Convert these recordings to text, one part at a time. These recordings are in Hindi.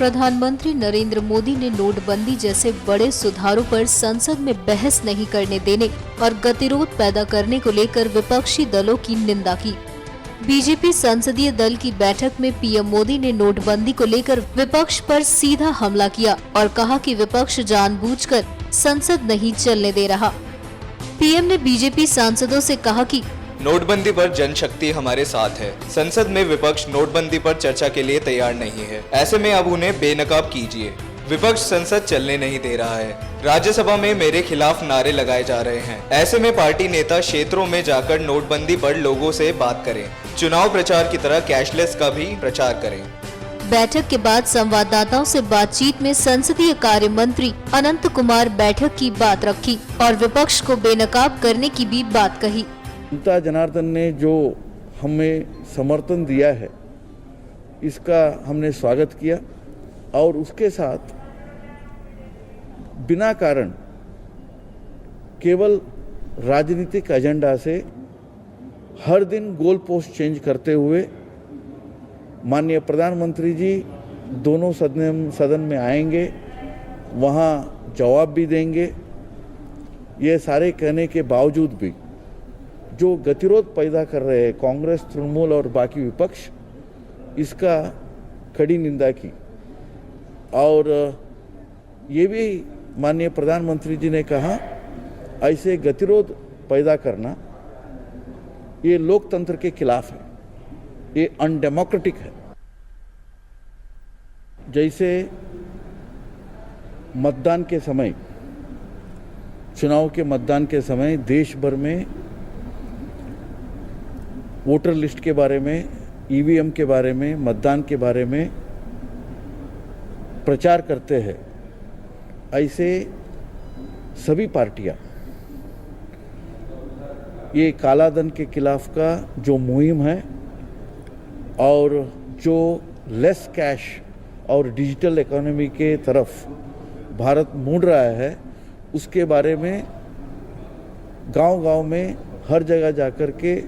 प्रधानमंत्री नरेंद्र मोदी ने नोटबंदी जैसे बड़े सुधारों पर संसद में बहस नहीं करने देने और गतिरोध पैदा करने को लेकर विपक्षी दलों की निंदा की। बीजेपी संसदीय दल की बैठक में पीएम मोदी ने नोटबंदी को लेकर विपक्ष पर सीधा हमला किया और कहा कि विपक्ष जानबूझकर संसद नहीं चलने दे रहा। पीएम ने बीजेपी सांसदों से कहा कि नोटबंदी पर जनशक्ति हमारे साथ है। संसद में विपक्ष नोटबंदी पर चर्चा के लिए तैयार नहीं है। ऐसे में अब उन्हें बेनकाब कीजिए। विपक्ष संसद चलने नहीं दे रहा है। राज्यसभा में मेरे खिलाफ नारे लगाए जा रहे हैं। ऐसे में पार्टी नेता क्षेत्रों में जाकर नोटबंदी पर लोगों से बात करें। चुनाव प्रचार की तरह कैशलेस का भी प्रचार करें। बैठक के बाद संवाददाताओं से बातचीत में संसदीय कार्य मंत्री अनंत कुमार बैठक की बात रखी और विपक्ष को बेनकाब करने की भी बात कही। जनता जनार्दन ने जो हमें समर्थन दिया है, इसका हमने स्वागत किया और उसके साथ बिना कारण केवल राजनीतिक एजेंडा से हर दिन गोल पोस्ट चेंज करते हुए माननीय प्रधानमंत्री जी दोनों सदन में आएंगे, वहाँ जवाब भी देंगे। ये सारे कहने के बावजूद भी जो गतिरोध पैदा कर रहे हैं कांग्रेस, तृणमूल और बाकी विपक्ष, इसका कड़ी निंदा की और ये भी माननीय प्रधानमंत्री जी ने कहा ऐसे गतिरोध पैदा करना ये लोकतंत्र के खिलाफ है, ये अनडेमोक्रेटिक है। जैसे मतदान के समय, चुनाव के मतदान के समय देश भर में वोटर लिस्ट के बारे में, ईवीएम के बारे में, मतदान के बारे में प्रचार करते हैं, ऐसे सभी पार्टियां ये काला धन के खिलाफ का जो मुहिम है और जो लेस कैश और डिजिटल इकोनॉमी के तरफ भारत मुड़ रहा है, उसके बारे में गांव-गांव में हर जगह जाकर के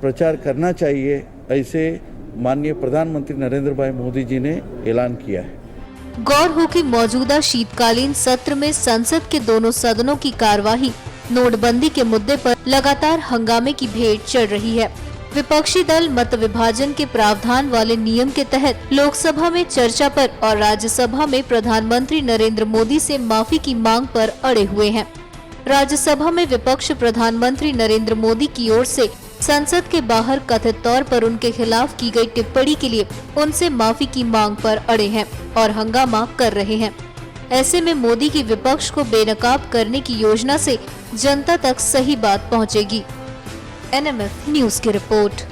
प्रचार करना चाहिए, ऐसे माननीय प्रधानमंत्री नरेंद्र भाई मोदी जी ने ऐलान किया है। गौर हो कि मौजूदा शीतकालीन सत्र में संसद के दोनों सदनों की कार्यवाही नोटबंदी के मुद्दे पर लगातार हंगामे की भेंट चढ़ रही है। विपक्षी दल मत विभाजन के प्रावधान वाले नियम के तहत लोकसभा में चर्चा पर और राज्यसभा में प्रधानमंत्री नरेंद्र मोदी से माफी की मांग पर अड़े हुए हैं। राज्यसभा में विपक्ष प्रधानमंत्री नरेंद्र मोदी की ओर से संसद के बाहर कथित तौर पर उनके खिलाफ की गई टिप्पणी के लिए उनसे माफी की मांग पर अड़े हैं और हंगामा कर रहे हैं। ऐसे में मोदी की विपक्ष को बेनकाब करने की योजना से जनता तक सही बात पहुंचेगी। NMF न्यूज की रिपोर्ट।